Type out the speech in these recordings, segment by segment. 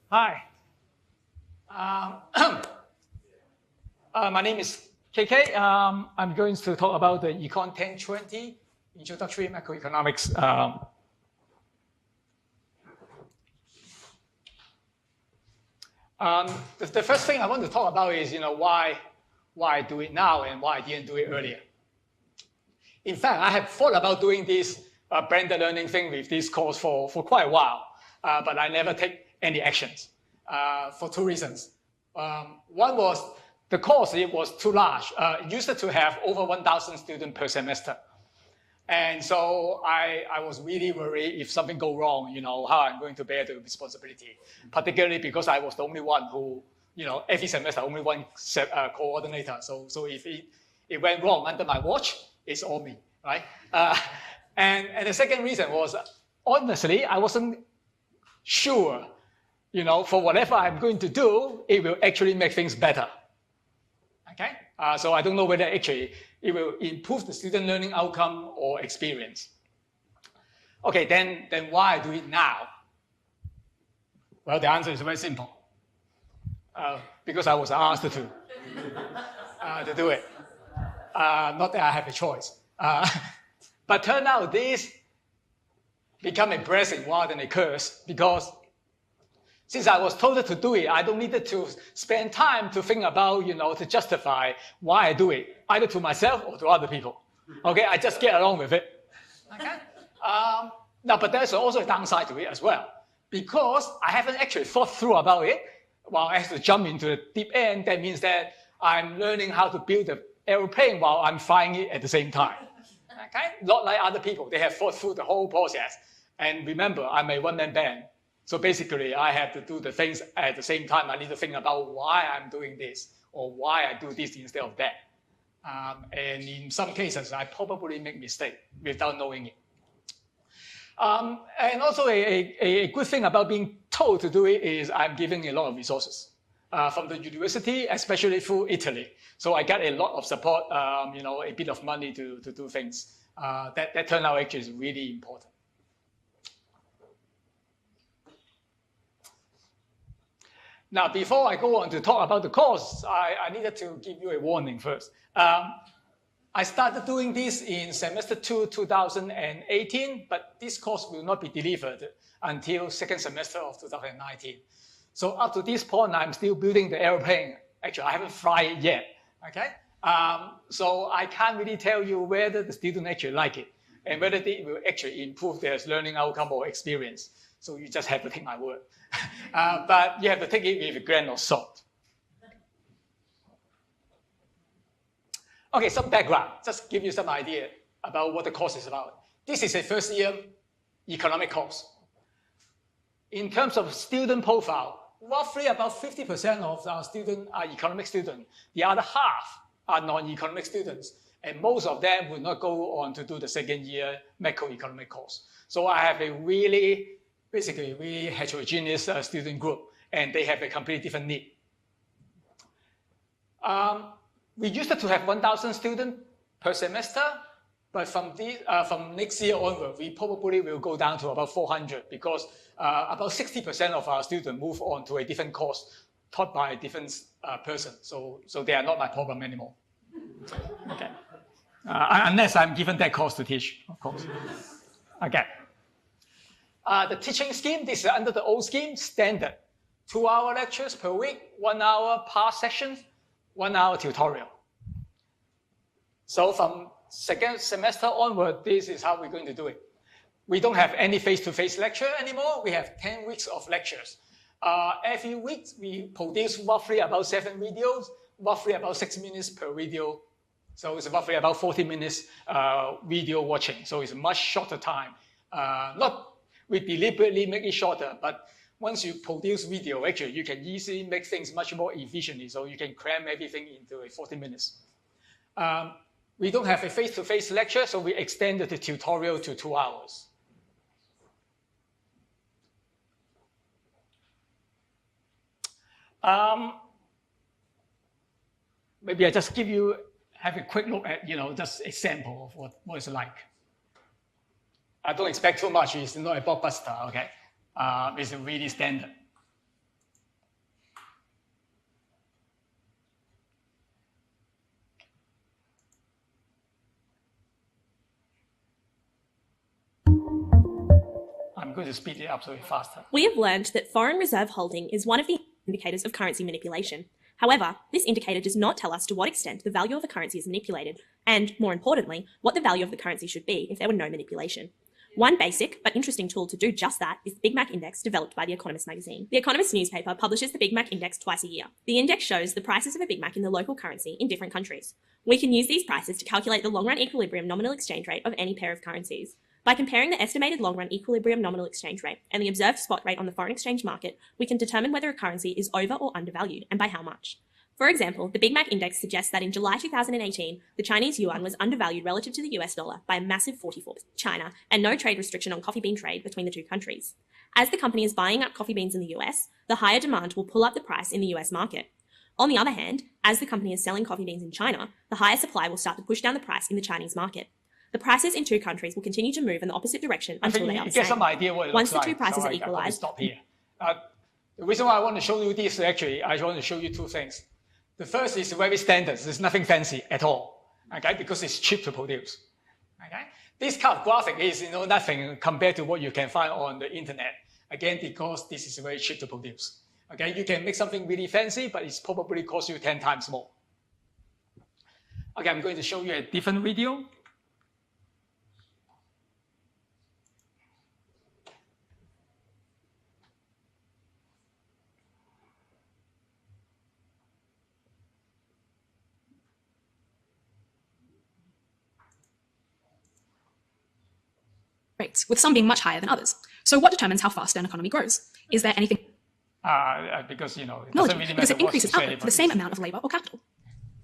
Hi. My name is KK. I'm going to talk about the ECON1020 Introductory Macroeconomics. The first thing I want to talk about is, why I do it now and why I didn't do it earlier. In fact, I have thought about doing this blended learning thing with this course for quite a while, but I never take any actions for two reasons. One was the course, it was too large. It used to have over 1,000 students per semester. And so I was really worried if something go wrong, how I'm going to bear the responsibility, particularly because I was the only one who, every semester, only one coordinator. So if it went wrong under my watch, it's all me, right? And the second reason was, honestly, I wasn't sure, for whatever I'm going to do, it will actually make things better. Okay? So I don't know whether actually it will improve the student learning outcome or experience. Okay, then why I do it now? Well, the answer is very simple. Because I was asked to do it. Not that I have a choice. But turn out this become a blessing rather than a curse, because since I was told to do it, I don't need to spend time to think about, to justify why I do it, either to myself or to other people. Okay, I just get along with it. Okay. Now, but there's also a downside to it as well, because I haven't actually thought through about it. While I have to jump into the deep end, that means that I'm learning how to build an airplane while I'm flying it at the same time. Okay, not like other people. They have thought through the whole process. And remember, I'm a one-man band. So basically, I have to do the things at the same time. I need to think about why I'm doing this or why I do this instead of that. And in some cases, I probably make mistakes without knowing it. And also a good thing about being told to do it is I'm giving a lot of resources from the university, especially through Italy. So I got a lot of support, a bit of money to do things. That turned out actually is really important. Now, before I go on to talk about the course, I needed to give you a warning first. I started doing this in semester 2, 2018, but this course will not be delivered until second semester of 2019. So up to this point, I'm still building the airplane. Actually, I haven't flown it yet, okay? So I can't really tell you whether the students actually like it and whether it will actually improve their learning outcome or experience. So you just have to take my word. But you have to take it with a grain of salt. Okay, some background, just give you some idea about what the course is about. This is a first year economic course. In terms of student profile, roughly about 50% of our students are economic students. The other half are non-economic students. And most of them will not go on to do the second year macroeconomic course. So I have a basically really heterogeneous student group, and they have a completely different need. We used to have 1,000 students per semester, but from next year onward, we probably will go down to about 400 because about 60% of our students move on to a different course taught by a different person. So they are not my problem anymore. Okay. Unless I'm given that course to teach, of course. Okay. The teaching scheme, this is under the old scheme, standard. 2-hour lectures per week, 1 hour past sessions, 1 hour tutorial. So from second semester onward, this is how we're going to do it. We don't have any face-to-face lecture anymore. We have 10 weeks of lectures. Every week, we produce roughly about 7 videos, roughly about 6 minutes per video. So it's roughly about 40 minutes video watching. So it's a much shorter time. We deliberately make it shorter, but once you produce video, actually, you can easily make things much more efficiently, so you can cram everything into 40 minutes. We don't have a face-to-face lecture, so we extended the tutorial to 2 hours. Maybe I just have a quick look at, just a sample of what it's like. I don't expect too much. It's not a blockbuster, okay? It's really standard. going to speed it up so it's faster. We have learned that foreign reserve holding is one of the indicators of currency manipulation. However, this indicator does not tell us to what extent the value of a currency is manipulated, and, more importantly, what the value of the currency should be if there were no manipulation. One basic but interesting tool to do just that is the Big Mac Index developed by The Economist magazine. The Economist newspaper publishes the Big Mac Index twice a year. The index shows the prices of a Big Mac in the local currency in different countries. We can use these prices to calculate the long-run equilibrium nominal exchange rate of any pair of currencies. By comparing the estimated long-run equilibrium nominal exchange rate and the observed spot rate on the foreign exchange market, we can determine whether a currency is over or undervalued, and by how much. For example, the Big Mac Index suggests that in July 2018, the Chinese yuan was undervalued relative to the US dollar by a massive 44%. China, and no trade restriction on coffee bean trade between the two countries. As the company is buying up coffee beans in the US, the higher demand will pull up the price in the US market. On the other hand, as the company is selling coffee beans in China, the higher supply will start to push down the price in the Chinese market. The prices in two countries will continue to move in the opposite direction until they are the same. Get some idea what it Once looks the two like. prices are equalized. Stop here. The reason why I want to show you this, actually, I want to show you two things. The first is very standard. There's nothing fancy at all, okay? Because it's cheap to produce, okay? This kind of graphic is, nothing compared to what you can find on the internet. Again, because this is very cheap to produce, okay? You can make something really fancy, but it's probably cost you 10 times more. Okay, I'm going to show you a different video. Rates, with some being much higher than others. So what determines how fast an economy grows? Is there anything? Because, it doesn't Knowledge, really because matter it increases what you say, output for the same amount of labor or capital.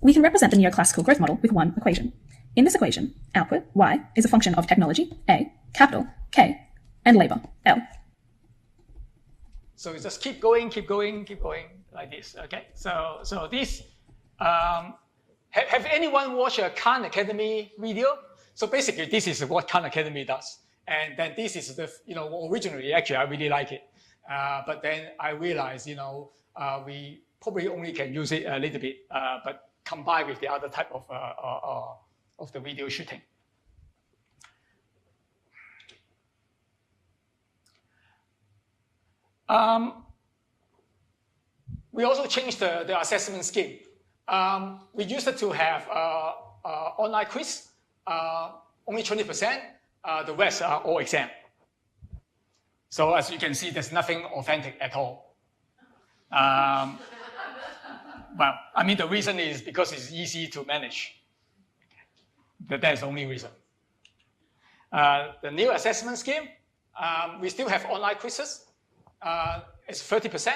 We can represent the neoclassical growth model with one equation. In this equation, output, Y, is a function of technology, A, capital, K, and labor, L. So just keep going, like this, okay? So this, have anyone watched a Khan Academy video? So basically, this is what Khan Academy does. And then this is the, originally, actually, I really like it. But then I realized, we probably only can use it a little bit, but combined with the other type of the video shooting. We also changed the assessment scheme. We used to have online quiz, only 20%, the rest are all exam. So as you can see, there's nothing authentic at all. Well, I mean, the reason is because it's easy to manage. That's the only reason. The new assessment scheme, we still have online quizzes. It's 30%.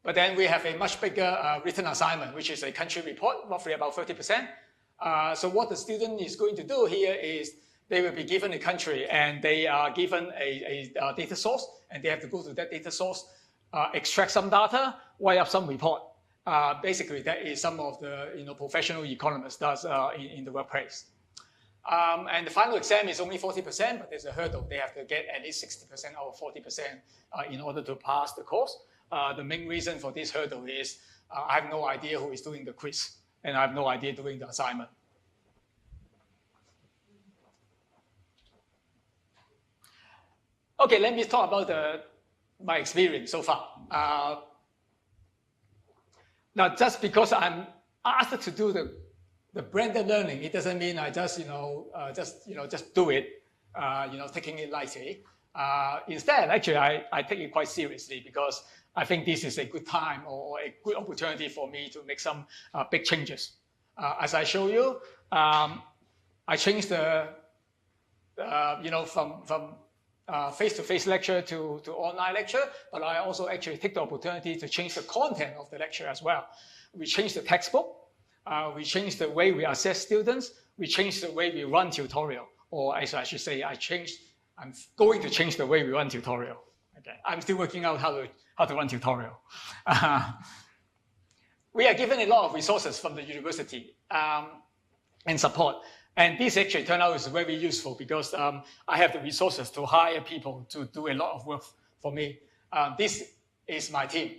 But then we have a much bigger written assignment, which is a country report, roughly about 30%. So what the student is going to do here is they will be given a country and they are given a data source, and they have to go to that data source, extract some data, write up some report. Basically, that is some of the professional economists does in the workplace. And the final exam is only 40%, but there's a hurdle. They have to get at least 60% out of 40% in order to pass the course. The main reason for this hurdle is I have no idea who is doing the quiz, and I have no idea doing the assignment. Okay, let me talk about my experience so far. Now, just because I'm asked to do the blended learning, it doesn't mean I just do it, taking it lightly. Instead, actually, I take it quite seriously because I think this is a good time or a good opportunity for me to make some big changes. As I show you, I changed from face-to-face lecture to online lecture, but I also actually take the opportunity to change the content of the lecture as well. We changed the textbook, we changed the way we assess students, we changed the way we run tutorial, or as I should say, I'm going to change the way we run tutorial. Okay, I'm still working out how to run tutorial. We are given a lot of resources from the university and support. And this actually turned out is very useful because I have the resources to hire people to do a lot of work for me. This is my team.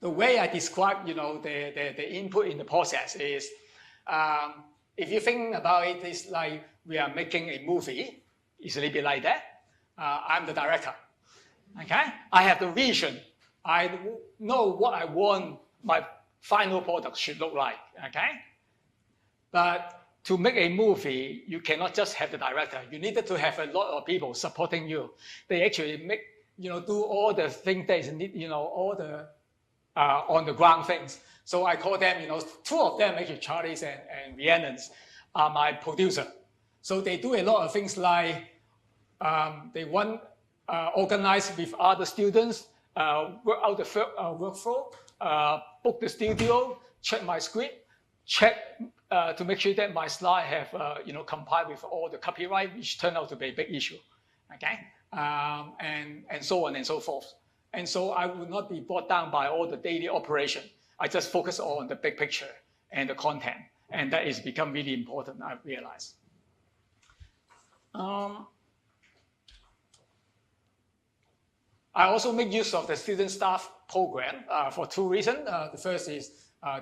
The way I describe, the input in the process is, if you think about it, it's like we are making a movie. It's a little bit like that. I'm the director. Okay? I have the vision. I know what I want my final product should look like. Okay? But to make a movie, you cannot just have the director. You needed to have a lot of people supporting you. They actually make, do all the things that is need, all the on the ground things. So I call them, two of them, actually Charlie's and Rhiannon's, are my producer. So they do a lot of things like they organize with other students, work out the workflow, book the studio, check my script, check to make sure that my slide have complied with all the copyright, which turned out to be a big issue. Okay, and so on and so forth. And so I would not be brought down by all the daily operation. I just focus on the big picture and the content, and that has become really important, I realize. I also make use of the student staff program for two reasons. The first is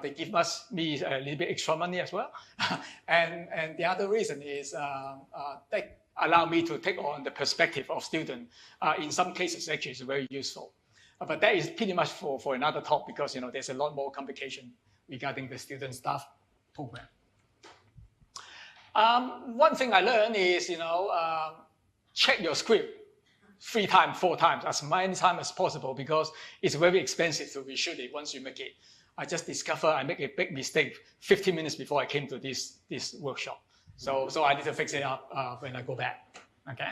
they give me a little bit extra money as well. and the other reason is they allow me to take on the perspective of students. In some cases, actually, it's very useful. But that is pretty much for another talk because there's a lot more complication regarding the student staff program. One thing I learned is, check your script 3 times, 4 times, as many times as possible because it's very expensive to reshoot it once you make it. I just discovered I make a big mistake 15 minutes before I came to this workshop. So I need to fix it up when I go back, okay?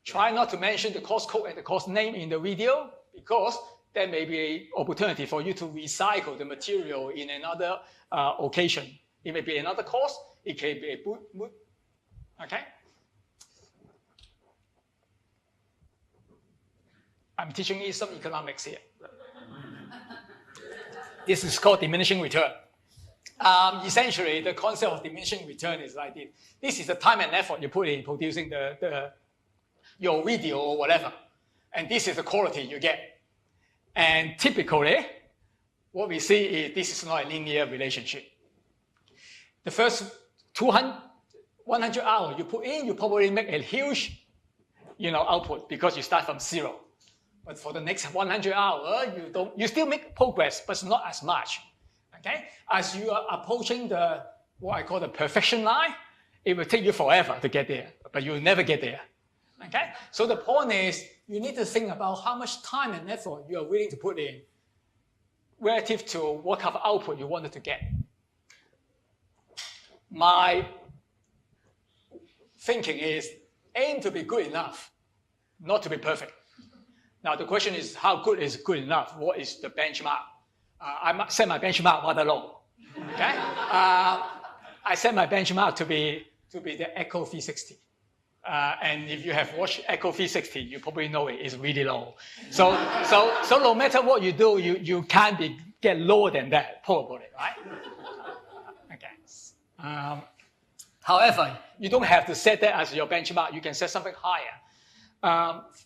Try not to mention the course code and the course name in the video because there may be an opportunity for you to recycle the material in another occasion. It may be another course, it can be a boot, okay? I'm teaching you some economics here. This is called diminishing return. Essentially, the concept of diminishing return is like this. This is the time and effort you put in producing your video or whatever. And this is the quality you get. And typically, what we see is this is not a linear relationship. The first 100 hours you put in, you probably make a huge output because you start from 0. But for the next 100 hours, you still make progress, but not as much. Okay? As you are approaching what I call the perfection line, it will take you forever to get there, but you will never get there. Okay? So the point is, you need to think about how much time and effort you are willing to put in relative to what kind of output you wanted to get. My thinking is aim to be good enough, not to be perfect. Now, the question is, how good is good enough? What is the benchmark? I set my benchmark rather low. Okay? I set my benchmark to be the Echo 360. And if you have watched Echo 360, you probably know it is really low. So no matter what you do, you can't get lower than that, probably, right? Okay. However, you don't have to set that as your benchmark. You can set something higher.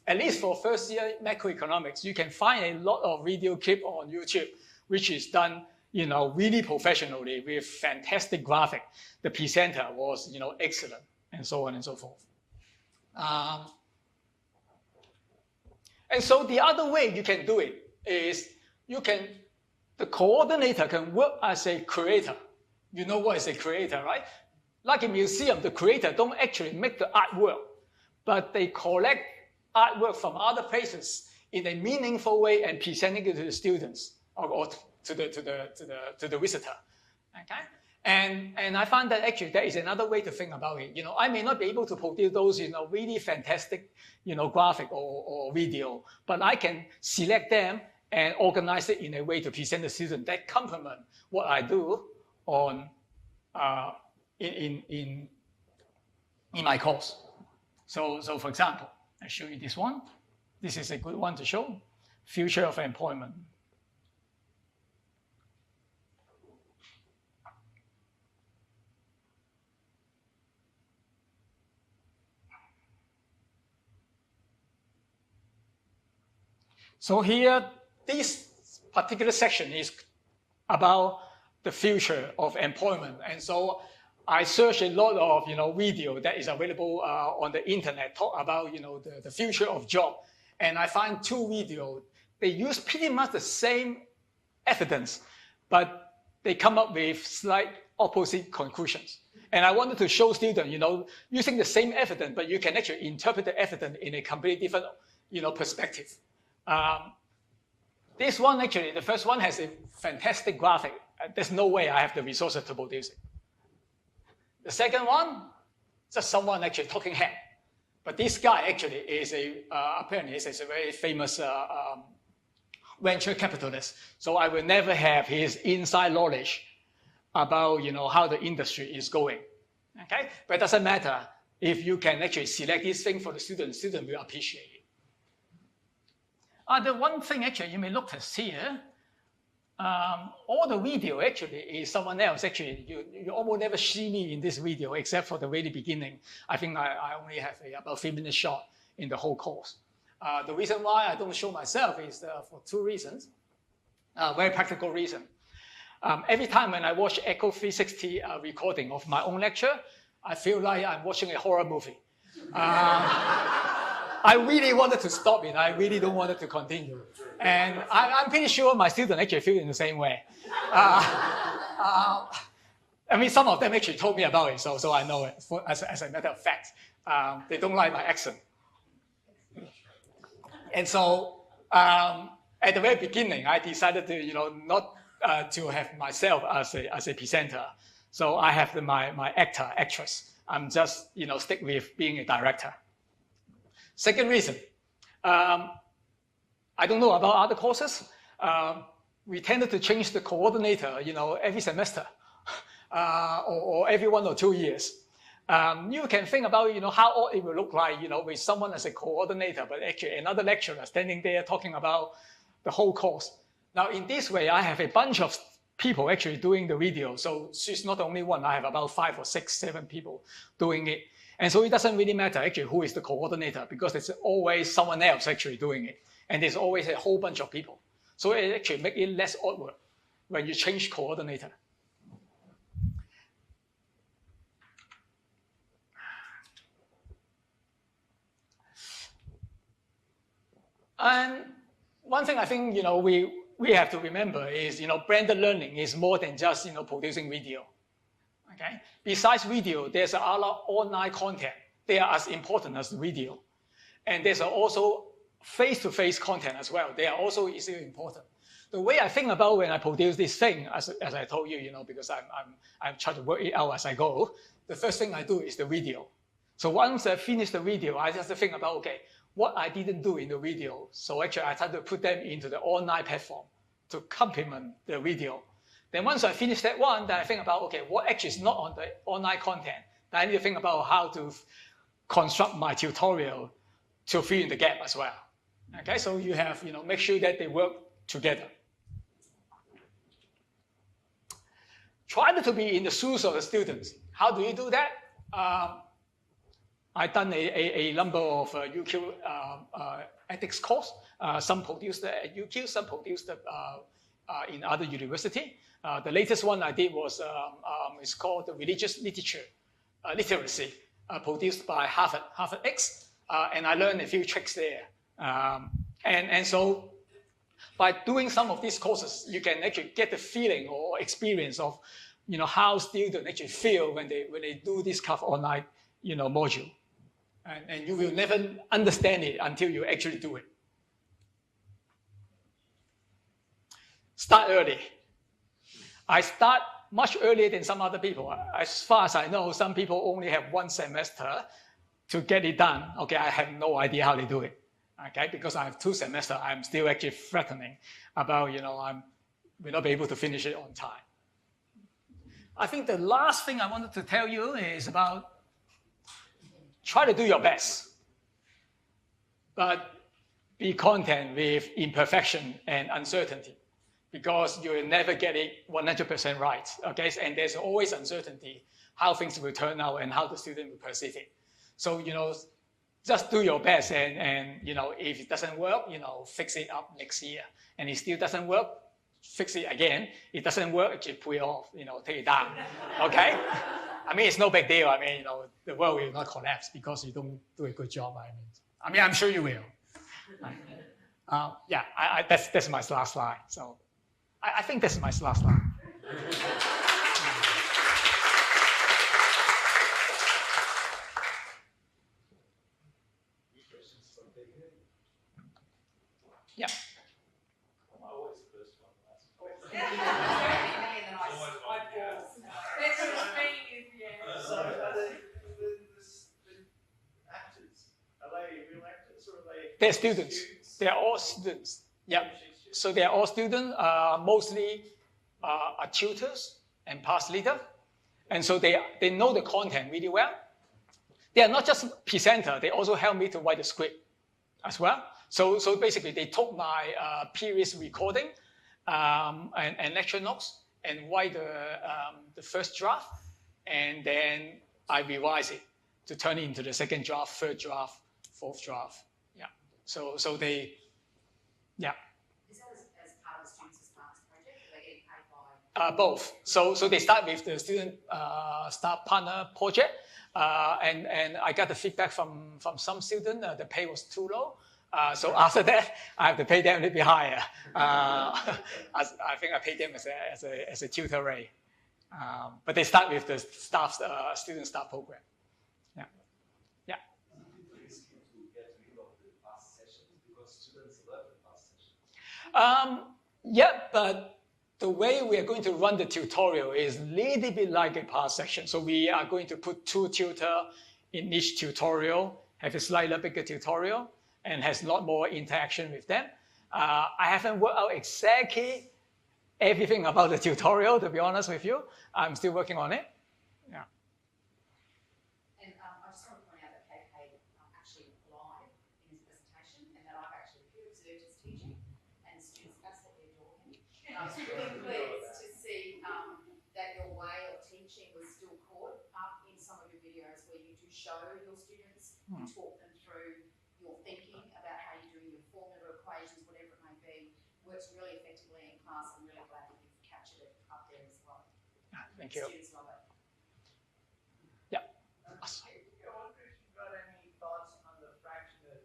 At least for first year macroeconomics, you can find a lot of video clip on YouTube, which is done, really professionally with fantastic graphic. The presenter was, excellent, and so on and so forth. And so the other way you can do it is the coordinator can work as a creator. You know what is a creator, right? Like a museum, the creator don't actually make the artwork, but they collect artwork from other places in a meaningful way and presenting it to the students or to the visitor. Okay? And I find that actually there is another way to think about it. I may not be able to produce those, really fantastic, graphic or video, but I can select them and organize it in a way to present the student that complement what I do on in my course. So for example, I show you this one. This is a good one to show. Future of employment. So here, this particular section is about the future of employment. And so I searched a lot of video that is available on the internet, talk about the future of job, and I find two videos. They use pretty much the same evidence, but they come up with slight opposite conclusions. And I wanted to show students, using the same evidence, but you can actually interpret the evidence in a completely different, perspective. This one actually, the first one has a fantastic graphic. There's no way I have the resources to produce it. The second one, just someone actually talking head. But this guy actually is apparently is a very famous venture capitalist. So I will never have his inside knowledge about how the industry is going. Okay, but it doesn't matter if you can actually select this thing for the student will appreciate it. The one thing actually you may look at here, all the video actually is someone else. Actually, you almost never see me in this video except for the very beginning. I think I only have about 3-minute shot in the whole course. The reason why I don't show myself is for two reasons. Very practical reason. Every time when I watch ECON1020 recording of my own lecture, I feel like I'm watching a horror movie. I really wanted to stop it. I really don't want it to continue. And I'm pretty sure my students actually feel in the same way. I mean, some of them actually told me about it, so I know it as a matter of fact. They don't like my accent. And so at the very beginning, I decided to, not to have myself as a presenter. So I have my actress. I'm just, stick with being a director. Second reason, I don't know about other courses. We tended to change the coordinator, every semester or every 1 or 2 years. You can think about, how odd it will look like, with someone as a coordinator, but actually another lecturer standing there talking about the whole course. Now, in this way, I have a bunch of people actually doing the video. So she's not only one. I have about 5 or 6, 7 people doing it. And so it doesn't really matter actually who is the coordinator, because there's always someone else actually doing it. And there's always a whole bunch of people. So it actually makes it less awkward when you change coordinator. And one thing I think, we have to remember is, blended learning is more than just, producing video. Okay? Besides video, there's a lot of online content. They are as important as the video. And there's also face-to-face content as well. They are also equally important. The way I think about when I produce this thing, as I told you, because I'm trying to work it out as I go, the first thing I do is the video. So once I finish the video, I just think about, okay, what I didn't do in the video. So actually, I try to put them into the online platform to complement the video. Then once I finish that one, then I think about, okay, what actually is not on the online content. Then I need to think about how to construct my tutorial to fill in the gap as well. Okay, so you have, make sure that they work together. Try to be in the shoes of the students. How do you do that? I've done a number of UQ ethics course. Some produced at UQ, some produced in other university. The latest one I did was it's called the Religious Literacy, produced by Harvard X, and I learned a few tricks there. And so by doing some of these courses, you can actually get the feeling or experience of how students actually feel when they do this kind of online module. And you will never understand it until you actually do it. Start early. I start much earlier than some other people. As far as I know, some people only have 1 semester to get it done. Okay, I have no idea how they do it. Okay, because I have 2 semesters, I'm still actually threatening about, I will not be able to finish it on time. I think the last thing I wanted to tell you is about try to do your best, but be content with imperfection and uncertainty, because you will never get it 100% right, okay? And there's always uncertainty, how things will turn out and how the student will perceive it. So, just do your best, and if it doesn't work, fix it up next year. And if it still doesn't work, fix it again. It doesn't work, actually put it off, take it down, okay? I mean, it's no big deal. I mean, the world will not collapse because you don't do a good job. I mean, I'm sure you will. Yeah, that's my last slide. So I think this is my last slide. Yeah. They're students. They're all students. Yeah. So they're all students, mostly are tutors and past leader. And so they know the content really well. They are not just presenter, they also help me to write the script as well. So basically they took my previous recording and lecture notes and write the first draft, and then I revise it to turn it into the second draft, third draft, fourth draft. Yeah. So they, yeah. Is that as part of the Students' Partners project? Are they getting paid by? Both. So they start with the Student Staff Partner project, and I got the feedback from some students the pay was too low. So after that, I have to pay them a little bit higher. I think I paid them as a tutor rate. But they start with the student staff program. Yeah. Yeah. Yeah, but the way we are going to run the tutorial is a little bit like a past section. So we are going to put 2 tutors in each tutorial, have a slightly bigger tutorial, and has a lot more interaction with them. I haven't worked out exactly everything about the tutorial, to be honest with you. I'm still working on it. Yeah. And I just want to point out that KK actually live in his presentation, and that I've actually observed his teaching, and students absolutely adore him. And I was really pleased to see that your way of teaching was still caught up in some of your videos where you do show your students, you talk them through your thinking about how you're doing your formula equations, whatever it may be, works really effectively in class. I'm really glad that you've captured it up there as well. Thank you. Students love it. Yeah. I wonder if you've got any thoughts on the fraction of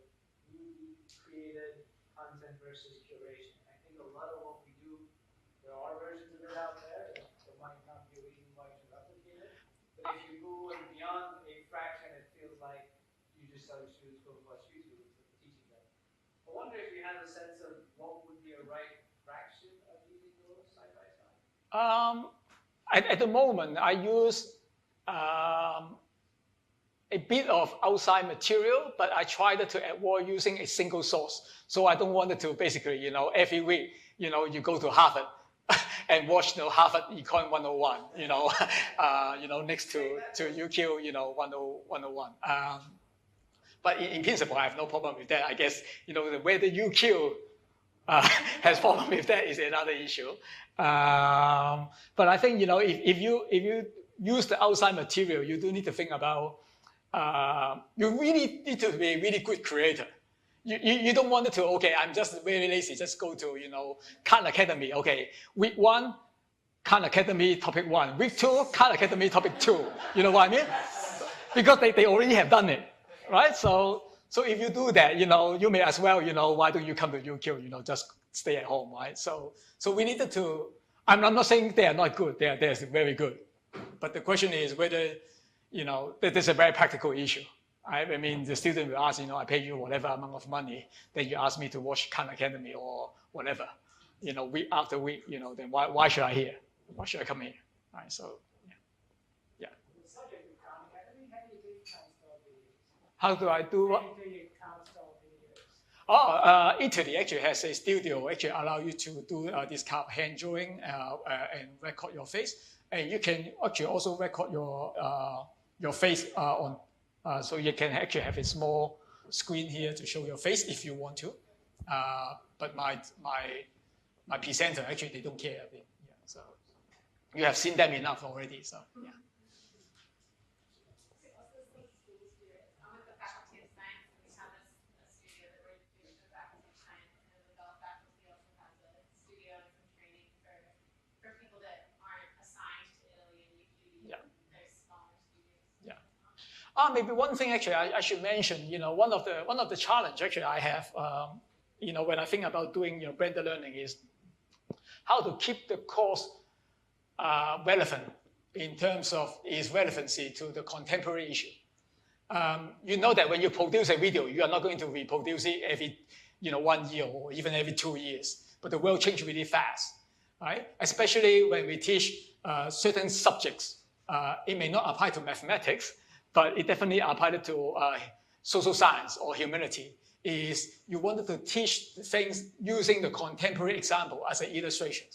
newly created content versus curation. I think a lot of what we do, there are versions of it out there. There might not be a reason why to replicate it. But if you go beyond a fraction, it feels like you just tell your students go watch YouTube instead of teaching them. I wonder if you have a sense of what would be a right fraction of using those side by side. At the moment, I use a bit of outside material, but I tried to avoid using a single source. So I don't want it to basically, every week, you go to Harvard and watch Harvard Econ 101, next to UQ, 101. But in principle, I have no problem with that. I guess, whether UQ has problem with that is another issue. But I think, if you use the outside material, you do need to think about, you really need to be a really good creator. You don't want it to, okay, I'm just very lazy, just go to, Khan Academy. Okay, week 1, Khan Academy topic 1. Week 2, Khan Academy topic 2. You know what I mean? Because they already have done it, right? So if you do that, you may as well, why don't you come to UQ, just stay at home, right? So we needed to, I'm not saying they are not good, they're very good. But the question is whether, that is a very practical issue. I mean, the student will ask, I pay you whatever amount of money, then you ask me to watch Khan Academy or whatever, week after week, then why should I hear? Why should I come here? Right, so, yeah. How do I do what? Italy actually has a studio actually allow you to do this kind of hand drawing and record your face. And you can actually also record your face on, so you can actually have a small screen here to show your face if you want to. But my presenter, actually, they don't care a bit. Yeah, so you have seen them enough already, so yeah. Maybe one thing actually I should mention. One of the challenge actually I have, when I think about doing blended learning is how to keep the course relevant in terms of its relevancy to the contemporary issue. You know that when you produce a video, you are not going to reproduce it every 1 year or even every 2 years. But the world changes really fast, right? Especially when we teach certain subjects. It may not apply to mathematics, but it definitely applies to social science or humanity. Is you wanted to teach things using the contemporary example as an illustration.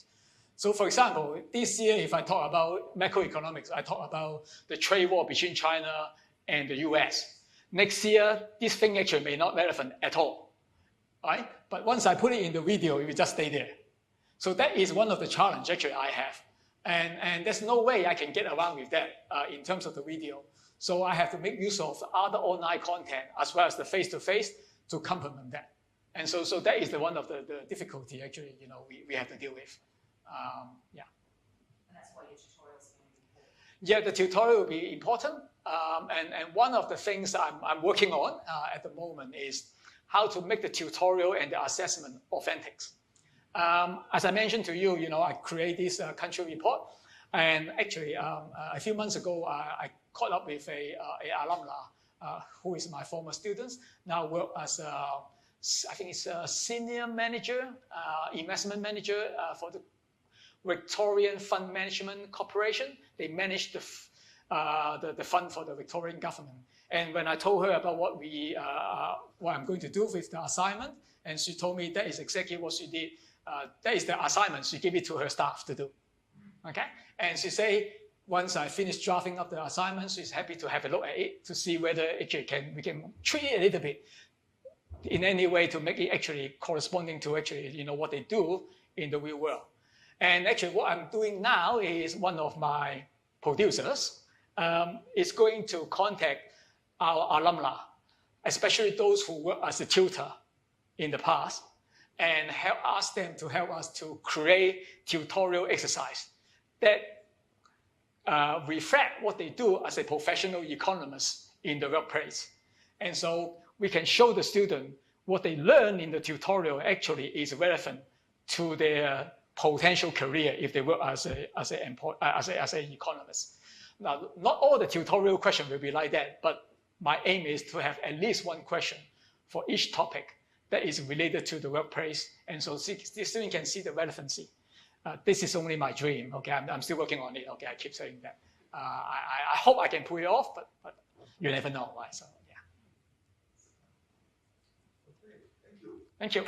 So for example, this year, if I talk about macroeconomics, I talk about the trade war between China and the US. Next year, this thing actually may not be relevant at all, right? But once I put it in the video, it will just stay there. So that is one of the challenges actually I have. And there's no way I can get around with that in terms of the video. So I have to make use of other online content as well as the face-to-face to complement that. And so that is one of the difficulty actually, we have to deal with. Yeah. And that's why your tutorials can be important. Yeah, the tutorial will be important. And one of the things I'm working on at the moment is how to make the tutorial and the assessment authentic. As I mentioned to you, I create this country report. And actually, a few months ago, I caught up with a alumna who is my former students, now work as I think it's a senior manager, investment manager for the Victorian Fund Management Corporation. They manage the fund for the Victorian government. And when I told her about what I'm going to do with the assignment, and she told me that is exactly what she did. That is the assignment. She gave it to her staff to do. Okay? And she said, once I finish drafting up the assignment, she's happy to have a look at it to see whether actually we can tweak it a little bit in any way to make it actually corresponding to actually what they do in the real world. And actually what I'm doing now is one of my producers is going to contact our alumni, especially those who work as a tutor in the past, and ask them to help us to create tutorial exercise that reflect what they do as a professional economist in the workplace. And so we can show the student what they learn in the tutorial actually is relevant to their potential career if they work as an economist. Now, not all the tutorial questions will be like that, but my aim is to have at least one question for each topic that is related to the workplace, and so the student can see the relevancy. This is only my dream, okay? I'm still working on it, okay? I keep saying that. I hope I can pull it off, but you never know, right? So, yeah. Okay, thank you. Thank you.